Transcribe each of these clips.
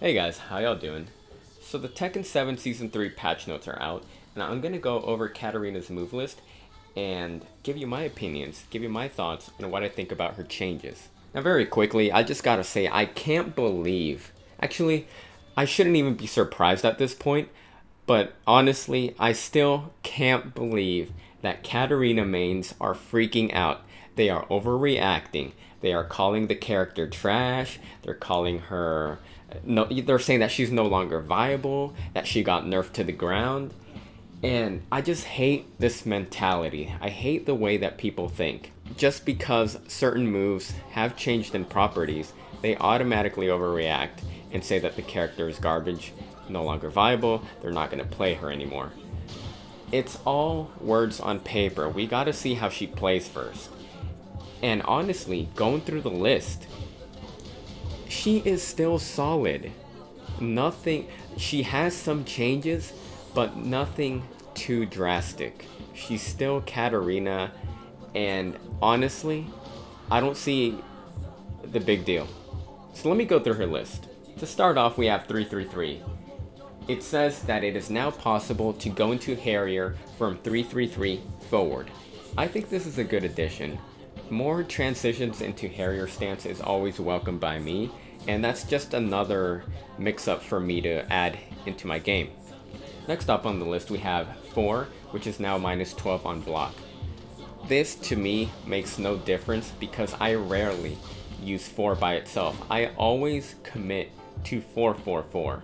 Hey guys, how y'all doing? So the Tekken 7 Season 3 patch notes are out, and I'm going to go over Katarina's move list and give you my opinions, give you my thoughts, and what I think about her changes. Now very quickly, I just gotta say, I can't believe, actually, I shouldn't even be surprised at this point, but honestly, I still can't believe that Katarina mains are freaking out. They are overreacting. They are calling the character trash. They're calling her... No, they're saying that she's no longer viable, that she got nerfed to the ground. And I just hate this mentality. I hate the way that people think. Just because certain moves have changed in properties, they automatically overreact and say that the character is garbage, no longer viable, they're not going to play her anymore. It's all words on paper. We gotta see how she plays first. And honestly, going through the list, she is still solid. Nothing, she has some changes, but nothing too drastic. She's still Katarina, and honestly, I don't see the big deal. So let me go through her list. To start off, we have 333. It says that it is now possible to go into Harrier from 333 forward. I think this is a good addition. More transitions into Harrier stance is always welcome by me, and that's just another mix-up for me to add into my game. Next up on the list we have 4, which is now minus 12 on block. This to me makes no difference because I rarely use 4 by itself. I always commit to 444,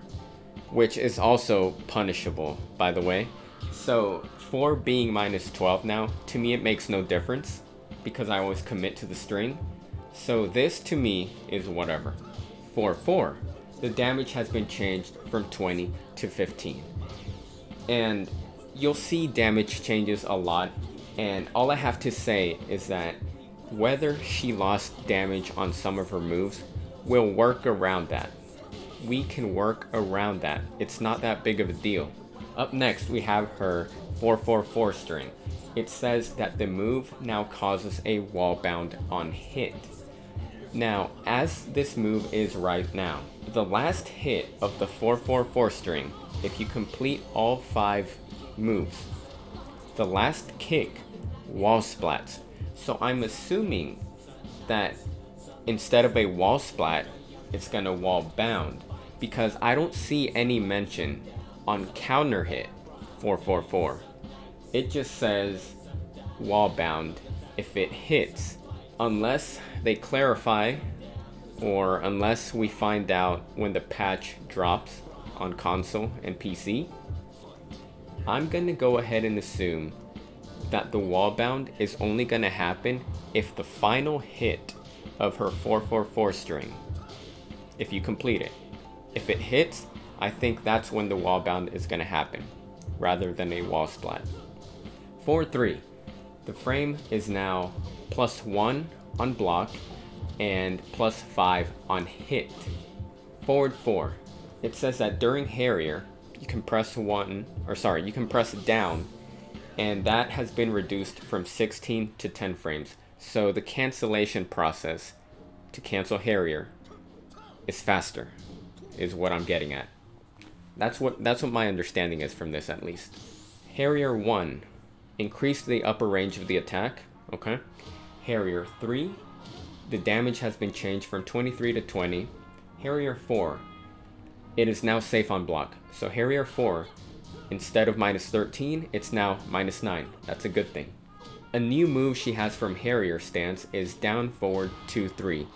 which is also punishable, by the way. So 4 being minus 12 now, to me it makes no difference because I always commit to the string. So this to me is whatever. 4-4, the damage has been changed from 20 to 15. And you'll see damage changes a lot, and all I have to say is that whether she lost damage on some of her moves, we'll work around that. We can work around that. It's not that big of a deal. Up next, we have her 444 string. It says that the move now causes a wall bound on hit. Now, as this move is right now, the last hit of the 444 string, if you complete all 5 moves, the last kick wall splats. So I'm assuming that instead of a wall splat, it's gonna wall bound, because I don't see any mention on counter hit 444. It just says wall bound if it hits, unless they clarify, or unless we find out when the patch drops on console and PC. I'm gonna go ahead and assume that the wall bound is only gonna happen if the final hit of her 444 string, if you complete it, if it hits, I think that's when the wall bound is gonna happen, rather than a wall splat. 4-3, the frame is now +1 on block and +5 on hit. Forward 4, it says that during Harrier, you can press down, and that has been reduced from 16 to 10 frames. So the cancellation process to cancel Harrier is faster, is what I'm getting at. That's what my understanding is from this, at least. Harrier 1, increased the upper range of the attack, okay. Harrier 3, the damage has been changed from 23 to 20. Harrier 4, it is now safe on block. So Harrier 4, instead of -13, it's now -9. That's a good thing. A new move she has from Harrier stance is down forward 2-3.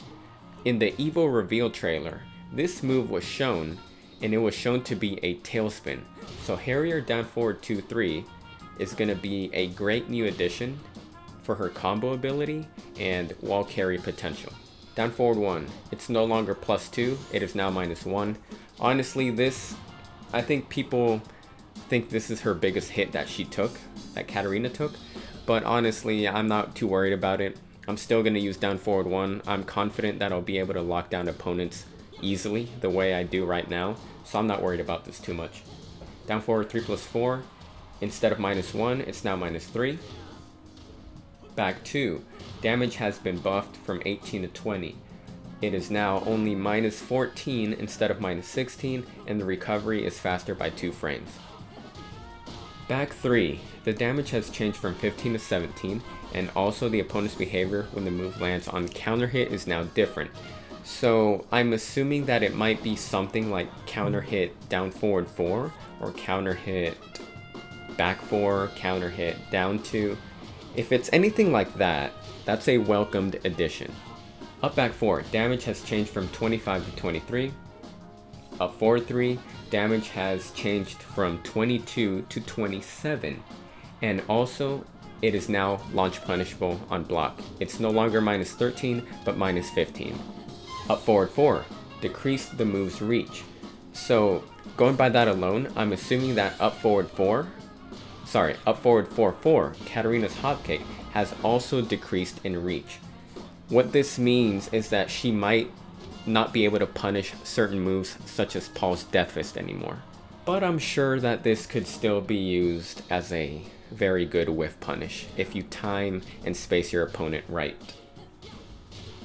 In the Evil reveal trailer, this move was shown, and it was shown to be a tailspin. So Harrier down forward 2-3 is going to be a great new addition for her combo ability and wall carry potential. Down forward 1, it's no longer +2, it is now -1. Honestly, this, I think people think this is her biggest hit that she took, that Katarina took, but honestly, I'm not too worried about it. I'm still going to use down forward 1. I'm confident that I'll be able to lock down opponents easily the way I do right now, so I'm not worried about this too much. Down forward 3+4, instead of -1, it's now -3. Back 2, damage has been buffed from 18 to 20. It is now only -14 instead of -16, and the recovery is faster by 2 frames. Back 3. The damage has changed from 15 to 17, and also the opponent's behavior when the move lands on counter hit is now different. So I'm assuming that it might be something like counter hit down forward 4, or counter hit back 4, counter hit down 2. If it's anything like that, that's a welcomed addition. Up back 4, damage has changed from 25 to 23. Up forward 3, damage has changed from 22 to 27. And also, it is now launch punishable on block. It's no longer -13, but -15. Up forward 4, decreased the move's reach. So, going by that alone, I'm assuming that up forward 4-4, Katarina's hotcake, has also decreased in reach. What this means is that she might not be able to punish certain moves such as Paul's Death Fist anymore. But I'm sure that this could still be used as a very good whiff punish if you time and space your opponent right.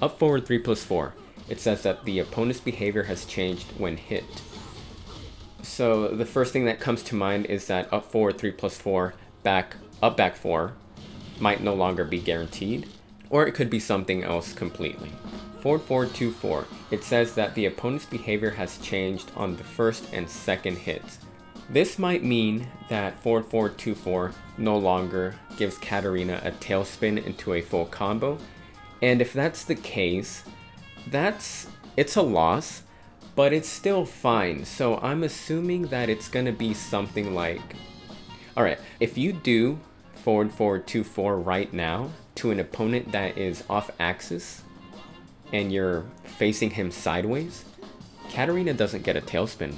Up forward 3+4, it says that the opponent's behavior has changed when hit. So the first thing that comes to mind is that up forward 3+4, up back 4 might no longer be guaranteed, or it could be something else completely. Forward 2-4, it says that the opponent's behavior has changed on the first and second hits. This might mean that forward 2-4 no longer gives Katarina a tailspin into a full combo, and if that's the case, it's a loss, but it's still fine. So I'm assuming that it's gonna be something like, alright, if you do forward 2-4 right now to an opponent that is off axis and you're facing him sideways, Katarina doesn't get a tailspin.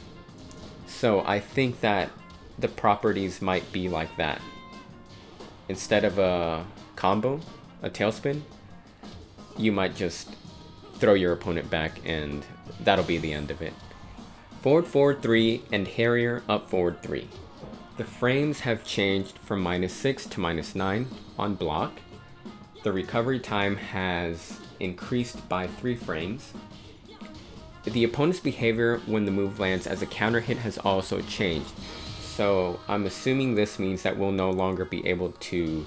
So I think that the properties might be like that. Instead of a combo, a tailspin, you might just throw your opponent back and that'll be the end of it. Forward 3 and Harrier up forward 3. The frames have changed from -6 to -9 on block. The recovery time has increased by 3 frames. The opponent's behavior when the move lands as a counter hit has also changed. So I'm assuming this means that we'll no longer be able to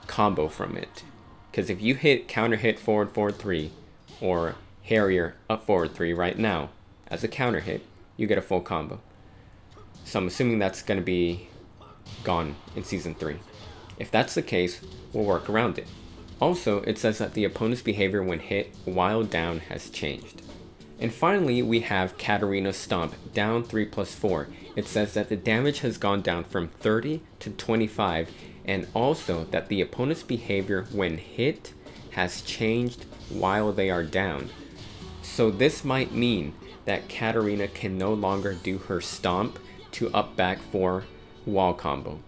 combo from it. Because if you hit counter hit forward 3 or Harrier up forward 3 right now as a counter hit, you get a full combo. So I'm assuming that's going to be gone in Season 3. If that's the case, we'll work around it. Also, it says that the opponent's behavior when hit while down has changed. And finally, we have Katarina's Stomp, down 3+4. It says that the damage has gone down from 30 to 25, and also that the opponent's behavior when hit has changed while they are down. So this might mean that Katarina can no longer do her Stomp to up back 4 wall combo.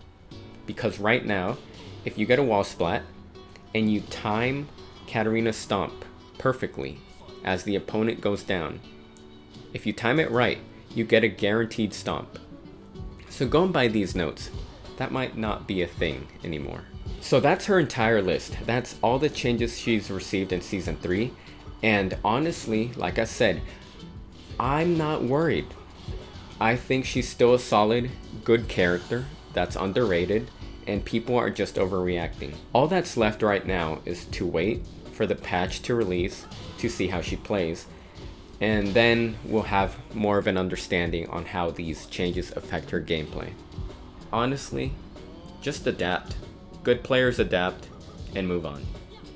Because right now, if you get a wall splat, and you time Katarina's Stomp perfectly as the opponent goes down, if you time it right, you get a guaranteed Stomp. So going by these notes, that might not be a thing anymore. So that's her entire list. That's all the changes she's received in Season 3. And honestly, like I said, I'm not worried. I think she's still a solid, good character that's underrated, and people are just overreacting. All that's left right now is to wait for the patch to release to see how she plays, and then we'll have more of an understanding on how these changes affect her gameplay. Honestly, just adapt. Good players adapt and move on.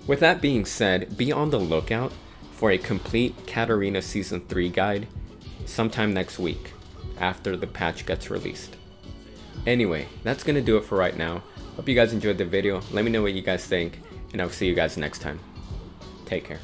With that being said, be on the lookout for a complete Katarina Season 3 guide sometime next week after the patch gets released. Anyway, that's gonna do it for right now. Hope you guys enjoyed the video. Let me know what you guys think, and I'll see you guys next time. Take care.